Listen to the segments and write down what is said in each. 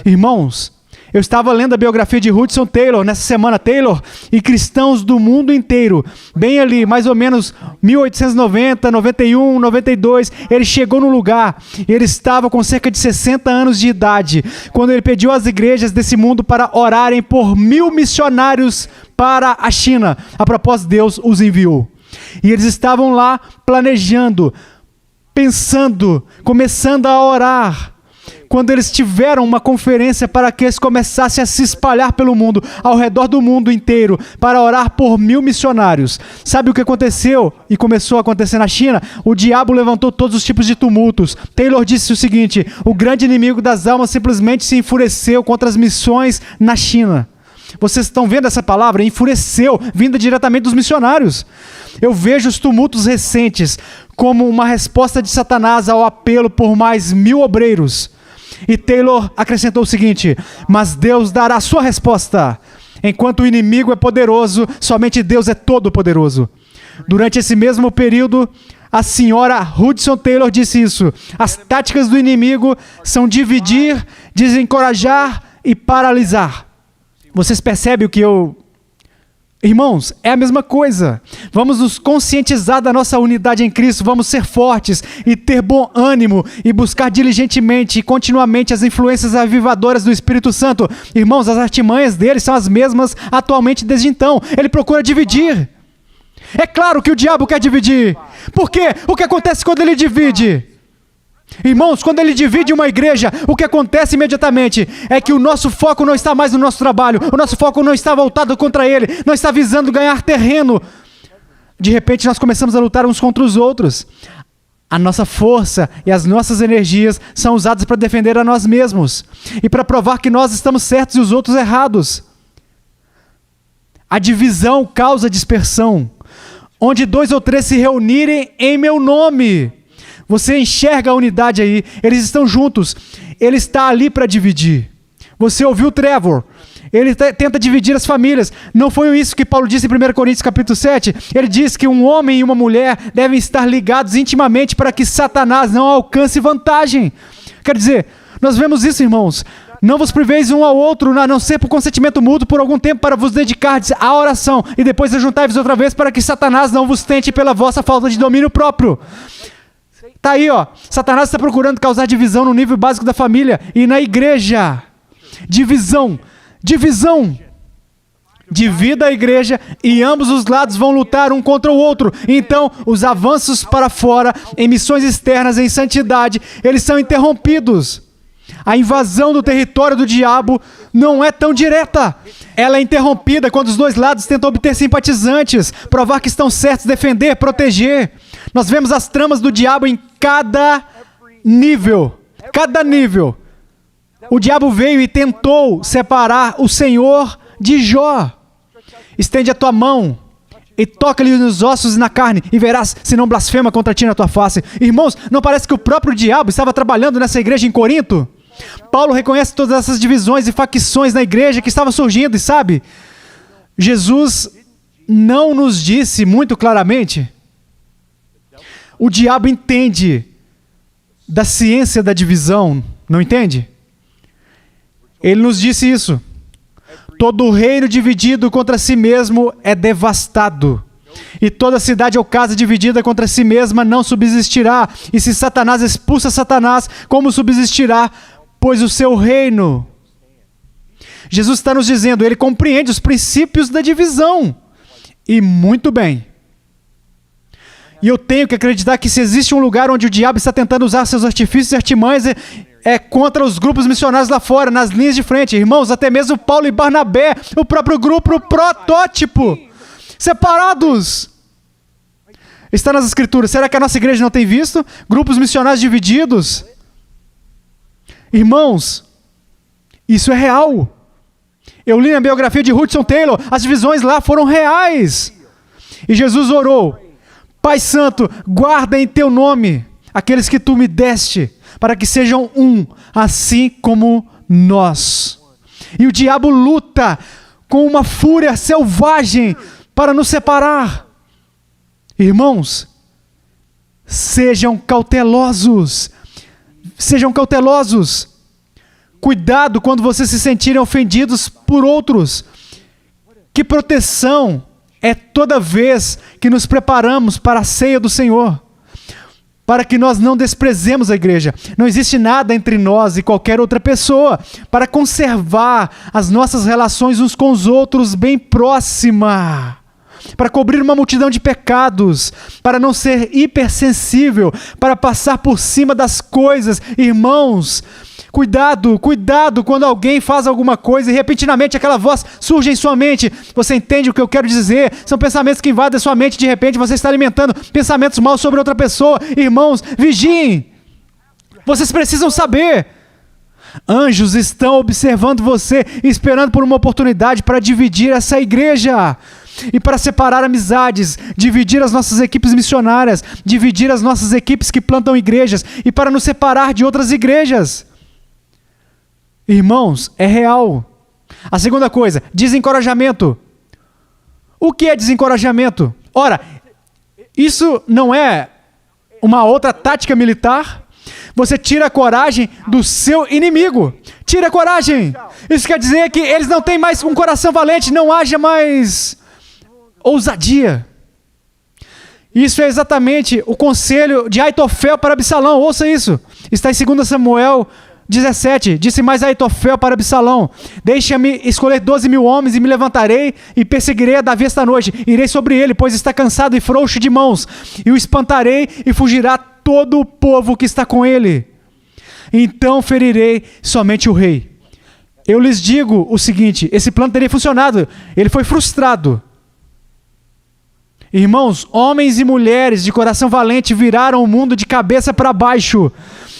Irmãos, eu estava lendo a biografia de Hudson Taylor nessa semana. Taylor e cristãos do mundo inteiro, bem ali, mais ou menos 1890, 91, 92, ele chegou no lugar e ele estava com cerca de 60 anos de idade, quando ele pediu às igrejas desse mundo para orarem por 1000 missionários para a China. A propósito, Deus os enviou. E eles estavam lá planejando, pensando, começando a orar, quando eles tiveram uma conferência para que eles começassem a se espalhar pelo mundo, ao redor do mundo inteiro, para orar por 1000 missionários. Sabe o que aconteceu e começou a acontecer na China? O diabo levantou todos os tipos de tumultos. Taylor disse o seguinte: o grande inimigo das almas simplesmente se enfureceu contra as missões na China. Vocês estão vendo essa palavra? Enfureceu, vinda diretamente dos missionários. Eu vejo os tumultos recentes como uma resposta de Satanás ao apelo por mais 1000 obreiros. E Taylor acrescentou o seguinte: mas Deus dará a sua resposta. Enquanto o inimigo é poderoso, somente Deus é todo poderoso. Durante esse mesmo período, a senhora Hudson Taylor disse isso: as táticas do inimigo são dividir, desencorajar e paralisar. Vocês percebem o que eu... Irmãos, é a mesma coisa. Vamos nos conscientizar da nossa unidade em Cristo, vamos ser fortes e ter bom ânimo e buscar diligentemente e continuamente as influências avivadoras do Espírito Santo. Irmãos, as artimanhas dele são as mesmas atualmente desde então. Ele procura dividir. É claro que o diabo quer dividir. Por quê? O que acontece quando ele divide? Irmãos, quando ele divide uma igreja, o que acontece imediatamente é que o nosso foco não está mais no nosso trabalho, o nosso foco não está voltado contra ele, não está visando ganhar terreno. De repente nós começamos a lutar uns contra os outros. A nossa força e as nossas energias são usadas para defender a nós mesmos e para provar que nós estamos certos e os outros errados. A divisão causa dispersão. Onde 2 ou 3 se reunirem em meu nome. Você enxerga a unidade aí, eles estão juntos, ele está ali para dividir. Você ouviu Trevor, ele tenta dividir as famílias. Não foi isso que Paulo disse em 1 Coríntios capítulo 7? Ele diz que um homem e uma mulher devem estar ligados intimamente para que Satanás não alcance vantagem. Quer dizer, nós vemos isso, irmãos. Não vos priveis um ao outro, a não ser por consentimento mútuo por algum tempo, para vos dedicardes à oração, e depois ajuntai-vos outra vez para que Satanás não vos tente pela vossa falta de domínio próprio. Tá aí, ó. Satanás está procurando causar divisão no nível básico da família e na igreja. Divisão. Divida a igreja e ambos os lados vão lutar um contra o outro. Então, os avanços para fora, em missões externas, em santidade, eles são interrompidos. A invasão do território do diabo não é tão direta. Ela é interrompida quando os dois lados tentam obter simpatizantes, provar que estão certos, defender, proteger. Nós vemos as tramas do diabo em cada nível. Cada nível. O diabo veio e tentou separar o Senhor de Jó. Estende a tua mão e toca-lhe nos ossos e na carne, e verás se não blasfema contra ti na tua face. Irmãos, não parece que o próprio diabo estava trabalhando nessa igreja em Corinto? Paulo reconhece todas essas divisões e facções na igreja que estavam surgindo, e sabe, Jesus não nos disse muito claramente. O diabo entende da ciência da divisão, não entende? Ele nos disse isso. Todo reino dividido contra si mesmo é devastado. E toda cidade ou casa dividida contra si mesma não subsistirá. E se Satanás expulsa Satanás, como subsistirá? Pois o seu reino... Jesus está nos dizendo, ele compreende os princípios da divisão. E muito bem. E eu tenho que acreditar que se existe um lugar onde o diabo está tentando usar seus artifícios e artimanhas, é contra os grupos missionários lá fora, nas linhas de frente. Irmãos, até mesmo Paulo e Barnabé, o próprio grupo, o protótipo, separados. Está nas Escrituras. Será que a nossa igreja não tem visto? Grupos missionários divididos. Irmãos, isso é real. Eu li na biografia de Hudson Taylor, as divisões lá foram reais. E Jesus orou: Pai Santo, guarda em teu nome aqueles que tu me deste, para que sejam um, assim como nós. E o diabo luta com uma fúria selvagem para nos separar. Irmãos, sejam cautelosos. Sejam cautelosos. Cuidado quando vocês se sentirem ofendidos por outros. Que proteção é toda vez que nos preparamos para a ceia do Senhor, para que nós não desprezemos a igreja. Não existe nada entre nós e qualquer outra pessoa para conservar as nossas relações uns com os outros bem próxima, para cobrir uma multidão de pecados, para não ser hipersensível, para passar por cima das coisas. Irmãos, cuidado quando alguém faz alguma coisa e repentinamente aquela voz surge em sua mente. Você entende o que eu quero dizer? São pensamentos que invadem a sua mente, de repente você está alimentando pensamentos maus sobre outra pessoa. Irmãos, vigiem. Vocês precisam saber. Anjos estão observando você e esperando por uma oportunidade para dividir essa igreja. E para separar amizades, dividir as nossas equipes missionárias, dividir as nossas equipes que plantam igrejas e para nos separar de outras igrejas. Irmãos, é real. A segunda coisa, desencorajamento. O que é desencorajamento? Ora, isso não é uma outra tática militar? Você tira a coragem do seu inimigo. Tira a coragem. Isso quer dizer que eles não têm mais um coração valente, não haja mais ousadia. Isso é exatamente o conselho de Aitofel para Absalão. Ouça isso. Está em 2 Samuel 17. Disse mais Aitofel para Absalão: deixa-me escolher 12.000 homens e me levantarei e perseguirei a Davi esta noite. Irei sobre ele, pois está cansado e frouxo de mãos. E o espantarei e fugirá todo o povo que está com ele. Então ferirei somente o rei. Eu lhes digo o seguinte: esse plano teria funcionado. Ele foi frustrado. Irmãos, homens e mulheres de coração valente viraram o mundo de cabeça para baixo.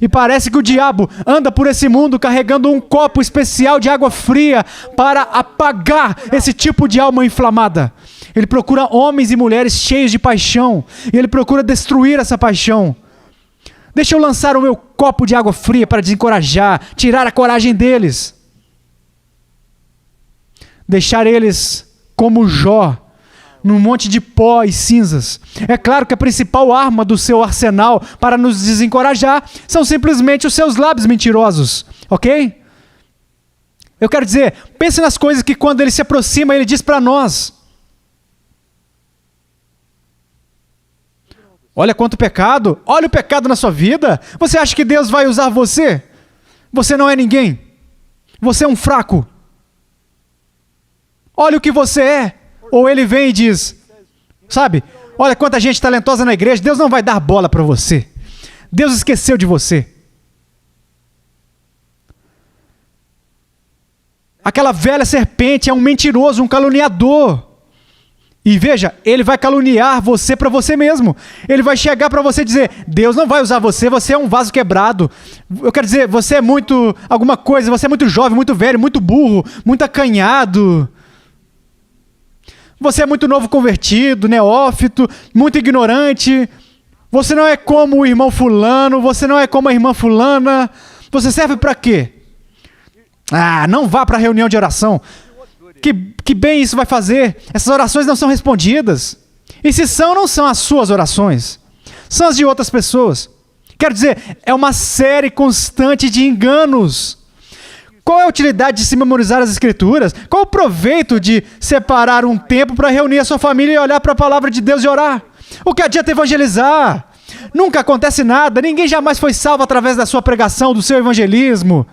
E parece que o diabo anda por esse mundo carregando um copo especial de água fria para apagar esse tipo de alma inflamada. Ele procura homens e mulheres cheios de paixão. E ele procura destruir essa paixão. Deixa eu lançar o meu copo de água fria para desencorajar, tirar a coragem deles. Deixar eles como Jó, num monte de pó e cinzas. É claro que a principal arma do seu arsenal para nos desencorajar são simplesmente os seus lábios mentirosos, ok? Eu quero dizer, pense nas coisas que quando ele se aproxima, ele diz para nós. Olha quanto pecado, olha o pecado na sua vida. Você acha que Deus vai usar você? Você não é ninguém. Você é um fraco. Olha o que você é. Ou ele vem e diz, sabe, olha quanta gente talentosa na igreja, Deus não vai dar bola para você. Deus esqueceu de você. Aquela velha serpente é um mentiroso, um caluniador. E veja, ele vai caluniar você para você mesmo. Ele vai chegar para você e dizer, Deus não vai usar você, você é um vaso quebrado. Eu quero dizer, você é muito alguma coisa, você é muito jovem, muito velho, muito burro, muito acanhado. Você é muito novo convertido, neófito, muito ignorante. Você não é como o irmão fulano, você não é como a irmã fulana. Você serve para quê? Ah, não vá para a reunião de oração. Que bem isso vai fazer? Essas orações não são respondidas. E se são, não são as suas orações. São as de outras pessoas. Quero dizer, é uma série constante de enganos. Qual é a utilidade de se memorizar as Escrituras? Qual o proveito de separar um tempo para reunir a sua família e olhar para a palavra de Deus e orar? O que adianta evangelizar? Nunca acontece nada, ninguém jamais foi salvo através da sua pregação, do seu evangelismo.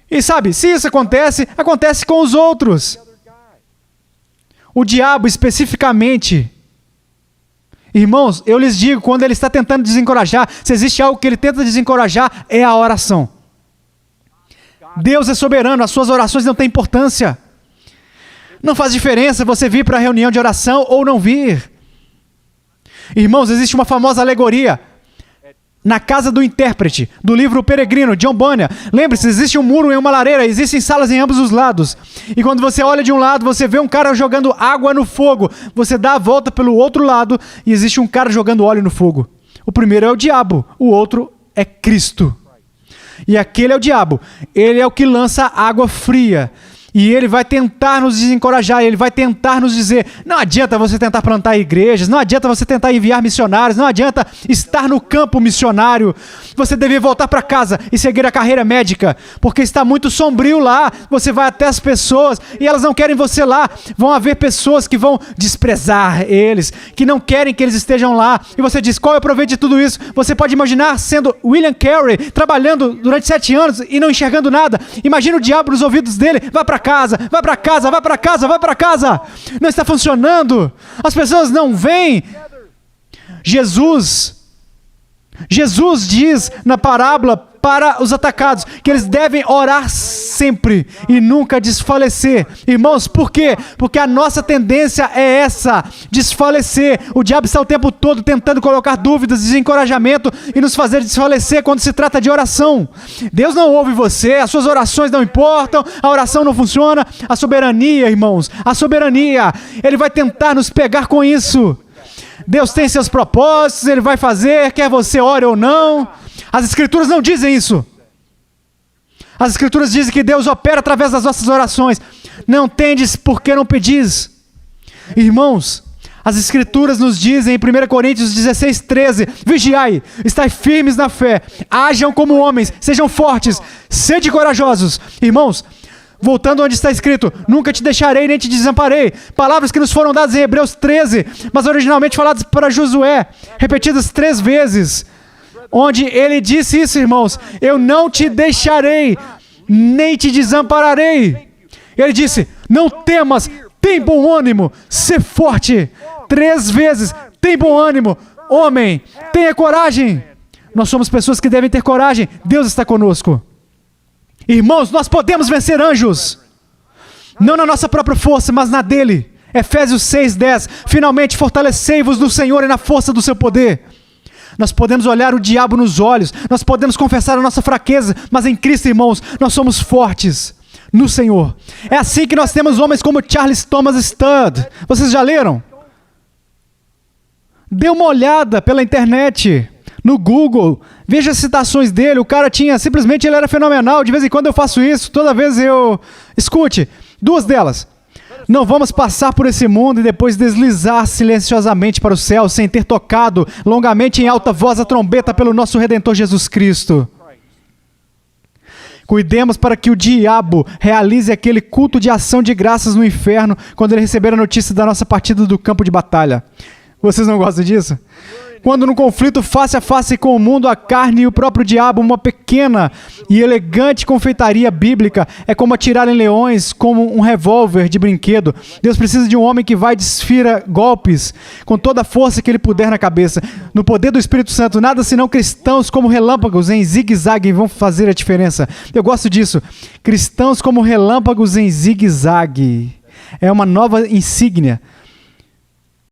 E sabe, se isso acontece, acontece com os outros. O diabo especificamente, irmãos, eu lhes digo, quando ele está tentando desencorajar, se existe algo que ele tenta desencorajar, é a oração. Deus é soberano, as suas orações não têm importância. Não faz diferença você vir para a reunião de oração ou não vir. Irmãos, existe uma famosa alegoria na casa do intérprete, do livro O Peregrino, John Bunyan. Lembre-se, existe um muro e uma lareira, existem salas em ambos os lados. E quando você olha de um lado, você vê um cara jogando água no fogo. Você dá a volta pelo outro lado e existe um cara jogando óleo no fogo. O primeiro é o diabo, o outro é Cristo. E aquele é o diabo. Ele é o que lança água fria. E ele vai tentar nos desencorajar, ele vai tentar nos dizer, não adianta você tentar plantar igrejas, não adianta você tentar enviar missionários, não adianta estar no campo missionário, você deve voltar para casa e seguir a carreira médica, porque está muito sombrio lá, você vai até as pessoas e elas não querem você lá, vão haver pessoas que vão desprezar eles, que não querem que eles estejam lá, e você diz, qual é o proveito de tudo isso? Você pode imaginar sendo William Carey, trabalhando durante 7 anos e não enxergando nada, imagina o diabo nos ouvidos dele, vai para casa, vai para casa, vai para casa, vai para casa. Não está funcionando. As pessoas não vêm. Jesus diz na parábola para os atacados que eles devem orar sempre e nunca desfalecer. Irmãos, por quê? Porque a nossa tendência é essa, desfalecer. O diabo está o tempo todo tentando colocar dúvidas, desencorajamento e nos fazer desfalecer quando se trata de oração. Deus não ouve você, as suas orações não importam, a oração não funciona. A soberania, irmãos, a soberania, ele vai tentar nos pegar com isso. Deus tem seus propósitos, ele vai fazer, quer você ore ou não. As Escrituras não dizem isso. As Escrituras dizem que Deus opera através das nossas orações. Não tendes por que não pedis. Irmãos, as Escrituras nos dizem em 1 Coríntios 16:13, vigiai, estai firmes na fé, hajam como homens, sejam fortes, sede corajosos. Irmãos, voltando onde está escrito, nunca te deixarei nem te desamparei. Palavras que nos foram dadas em Hebreus 13, mas originalmente faladas para Josué, repetidas 3 vezes. Onde ele disse isso, irmãos, eu não te deixarei, nem te desampararei. Ele disse, não temas, tem bom ânimo, sê forte. 3 vezes, tem bom ânimo, homem, tenha coragem. Nós somos pessoas que devem ter coragem, Deus está conosco. Irmãos, nós podemos vencer anjos, não na nossa própria força, mas na dele. Efésios 6:10, finalmente fortalecei-vos no Senhor e na força do seu poder. Nós podemos olhar o diabo nos olhos, nós podemos confessar a nossa fraqueza, mas em Cristo, irmãos, nós somos fortes no Senhor. É assim que nós temos homens como Charles Thomas Studd. Vocês já leram? Dê uma olhada pela internet, no Google, veja as citações dele. O cara simplesmente ele era fenomenal. De vez em quando eu faço isso, toda vez eu... Escute, 2 delas. Não vamos passar por esse mundo e depois deslizar silenciosamente para o céu sem ter tocado longamente em alta voz a trombeta pelo nosso Redentor Jesus Cristo. Cuidemos para que o diabo realize aquele culto de ação de graças no inferno quando ele receber a notícia da nossa partida do campo de batalha. Vocês não gostam disso? Quando no conflito face a face com o mundo, a carne e o próprio diabo, uma pequena e elegante confeitaria bíblica é como atirar em leões como um revólver de brinquedo. Deus precisa de um homem que vai e desfira golpes com toda a força que ele puder na cabeça. No poder do Espírito Santo, nada senão cristãos como relâmpagos em zigue-zague vão fazer a diferença. Eu gosto disso. Cristãos como relâmpagos em zigue-zague. É uma nova insígnia